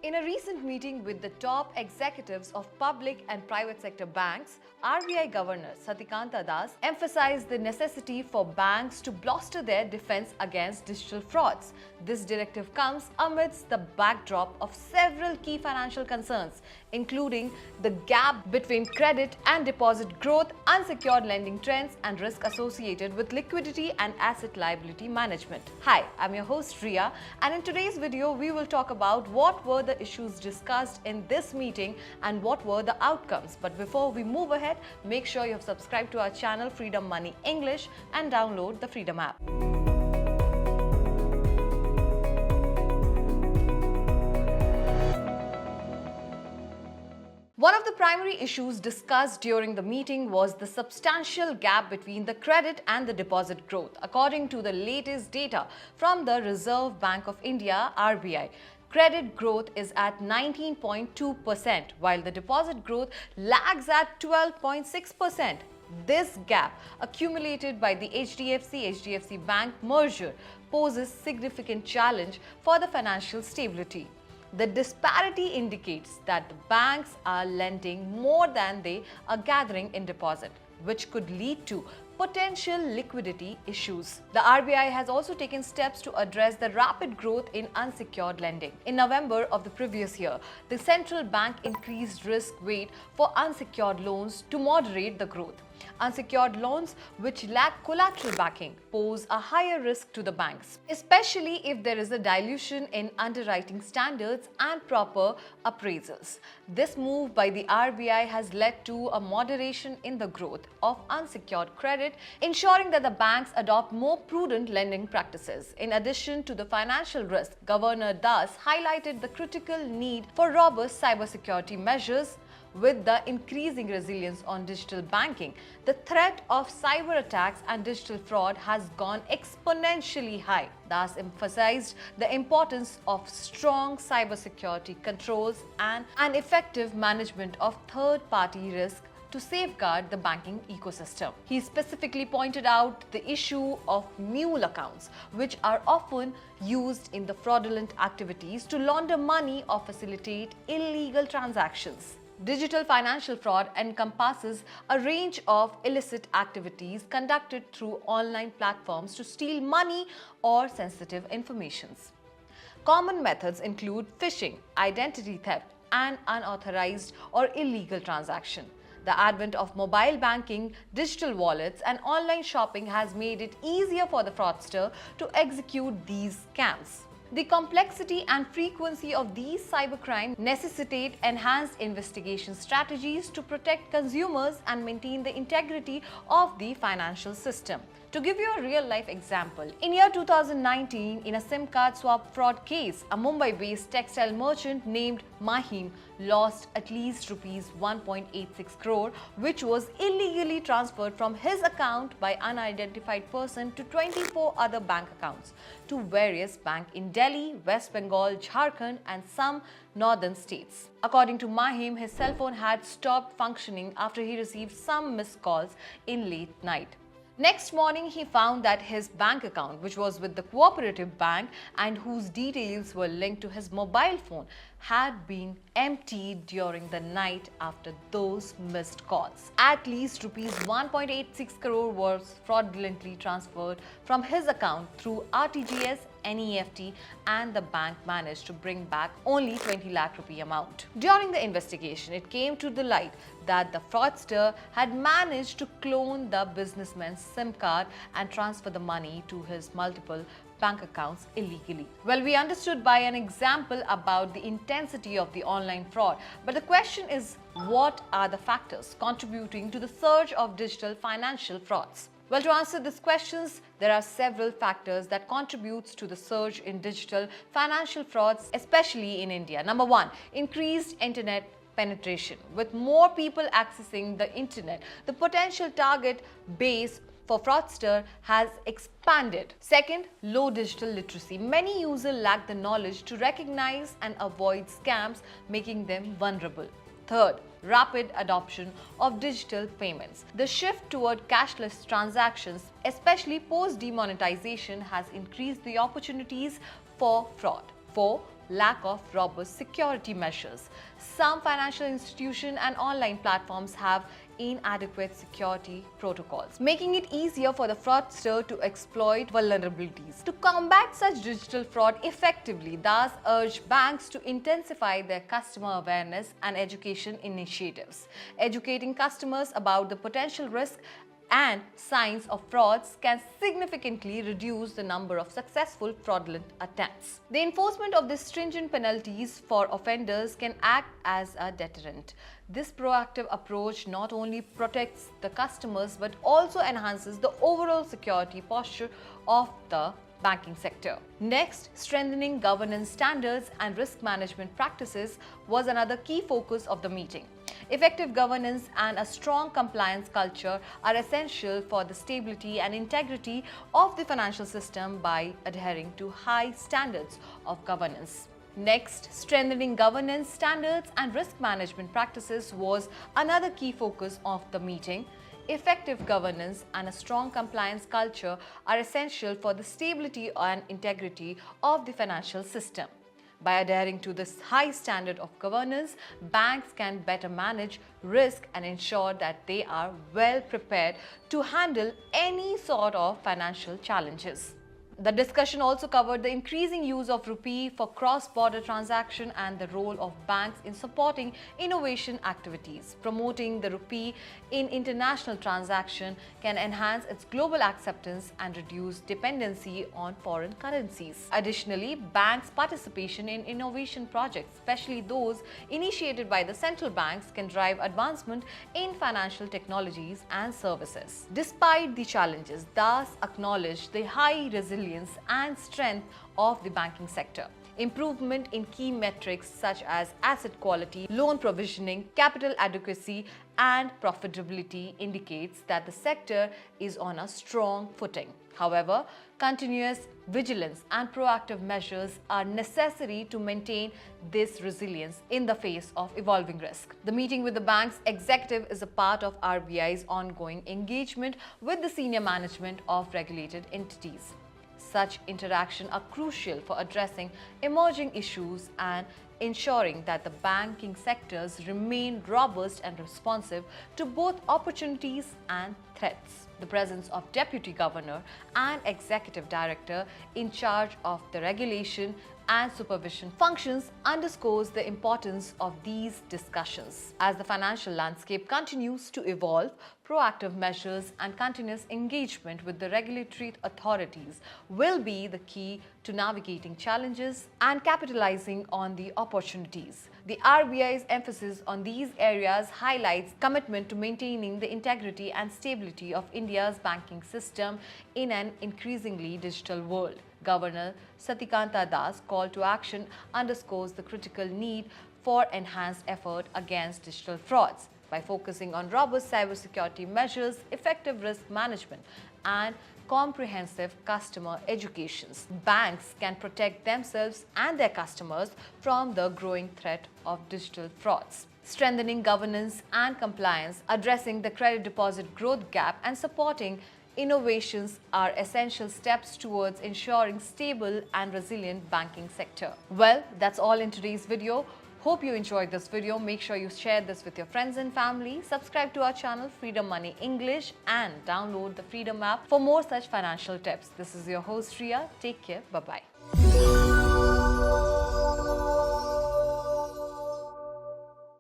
In a recent meeting with the top executives of public and private sector banks, RBI Governor Satyakanta Das emphasized the necessity for banks to bolster their defense against digital frauds. This directive comes amidst the backdrop of several key financial concerns, including the gap between credit and deposit growth, unsecured lending trends, and risk associated with liquidity and asset liability management. Hi, I'm your host Riya, and in today's video we will talk about what were the issues discussed in this meeting and what were the outcomes. But before we move ahead, make sure you have subscribed to our channel Freedom Money English and download the Freedom app. One of the primary issues discussed during the meeting was the substantial gap between the credit and the deposit growth. According to the latest data from the Reserve Bank of India (RBI), credit growth is at 19.2%, while the deposit growth lags at 12.6%. This gap, accumulated by the HDFC Bank merger, poses significant challenge for the financial stability. The disparity indicates that the banks are lending more than they are gathering in deposit, which could lead to potential liquidity issues. The RBI has also taken steps to address the rapid growth in unsecured lending. In November of the previous year, the central bank increased risk weight for unsecured loans to moderate the growth. Unsecured loans which lack collateral backing pose a higher risk to the banks, especially if there is a dilution in underwriting standards and proper appraisals. This move by the RBI has led to a moderation in the growth of unsecured credit, ensuring that the banks adopt more prudent lending practices. In addition to the financial risk, Governor Das highlighted the critical need for robust cybersecurity measures. With the increasing resilience on digital banking, the threat of cyber attacks and digital fraud has gone exponentially high. Das emphasized the importance of strong cybersecurity controls and an effective management of third-party risk to safeguard the banking ecosystem. He specifically pointed out the issue of mule accounts, which are often used in the fraudulent activities to launder money or facilitate illegal transactions. Digital financial fraud encompasses a range of illicit activities conducted through online platforms to steal money or sensitive information. Common methods include phishing, identity theft, and unauthorized or illegal transaction. The advent of mobile banking, digital wallets, and online shopping has made it easier for the fraudster to execute these scams. The complexity and frequency of these cybercrimes necessitate enhanced investigation strategies to protect consumers and maintain the integrity of the financial system. To give you a real-life example, in year 2019, in a SIM card swap fraud case, a Mumbai-based textile merchant named Mahim lost at least rupees 1.86 crore, which was illegally transferred from his account by unidentified person to 24 other bank accounts to various banks in Delhi, West Bengal, Jharkhand, and some northern states. According to Mahim, his cell phone had stopped functioning after he received some missed calls in late night. Next morning, he found that his bank account, which was with the cooperative bank and whose details were linked to his mobile phone, had been emptied during the night after those missed calls. At least rupees 1.86 crore was fraudulently transferred from his account through RTGS, NEFT, and the bank managed to bring back only 20 lakh rupee amount. During the investigation, it came to the light that the fraudster had managed to clone the businessman's SIM card and transfer the money to his multiple bank accounts illegally. Well, we understood by an example about the intensity of the online fraud, but the question is, what are the factors contributing to the surge of digital financial frauds? Well, to answer these questions, there are several factors that contributes to the surge in digital financial frauds, especially in India. Number one, increased internet penetration. With more people accessing the internet, the potential target base for fraudster has expanded. Second, low digital literacy. Many users lack the knowledge to recognize and avoid scams, making them vulnerable. Third, rapid adoption of digital payments. The shift toward cashless transactions, especially post-demonetization, has increased the opportunities for fraud. 4. lack of robust security measures. Some financial institutions and online platforms have inadequate security protocols, making it easier for the fraudster to exploit vulnerabilities. To combat such digital fraud effectively, thus urge banks to intensify their customer awareness and education initiatives. Educating customers about the potential risk and signs of frauds can significantly reduce the number of successful fraudulent attempts. The enforcement of these stringent penalties for offenders can act as a deterrent. This proactive approach not only protects the customers but also enhances the overall security posture of the banking sector. Next, strengthening governance standards and risk management practices was another key focus of the meeting. Effective governance and a strong compliance culture are essential for the stability and integrity of the financial system by adhering to high standards of governance. Next, strengthening governance standards and risk management practices was another key focus of the meeting. Effective governance and a strong compliance culture are essential for the stability and integrity of the financial system. By adhering to this high standard of governance, banks can better manage risk and ensure that they are well prepared to handle any sort of financial challenges. The discussion also covered the increasing use of rupee for cross-border transaction and the role of banks in supporting innovation activities. Promoting the rupee in international transaction can enhance its global acceptance and reduce dependency on foreign currencies. Additionally, banks' participation in innovation projects, especially those initiated by the central banks, can drive advancement in financial technologies and services. Despite the challenges, thus acknowledge the high resilience and strength of the banking sector. Improvement in key metrics such as asset quality, loan provisioning, capital adequacy, and profitability indicates that the sector is on a strong footing. However, continuous vigilance and proactive measures are necessary to maintain this resilience in the face of evolving risk. The meeting with the bank's executive is a part of RBI's ongoing engagement with the senior management of regulated entities. Such interactions are crucial for addressing emerging issues and ensuring that the banking sectors remain robust and responsive to both opportunities and threats. The presence of Deputy Governor and Executive Director in charge of the regulation and supervision functions underscores the importance of these discussions. As the financial landscape continues to evolve, proactive measures and continuous engagement with the regulatory authorities will be the key to navigating challenges and capitalizing on the opportunities. The RBI's emphasis on these areas highlights commitment to maintaining the integrity and stability of India's banking system in an increasingly digital world. Governor Satyakanta Da's call to action underscores the critical need for enhanced effort against digital frauds. By focusing on robust cybersecurity measures, effective risk management, and comprehensive customer educations, banks can protect themselves and their customers from the growing threat of digital frauds. Strengthening governance and compliance, addressing the credit deposit growth gap, and supporting innovations are essential steps towards ensuring stable and resilient banking sector. Well, that's all in today's video. Hope you enjoyed this video. Make sure you share this with your friends and family. Subscribe to our channel Freedom Money English and download the Freedom app for more such financial tips. This is your host Riya. Take care. Bye-bye.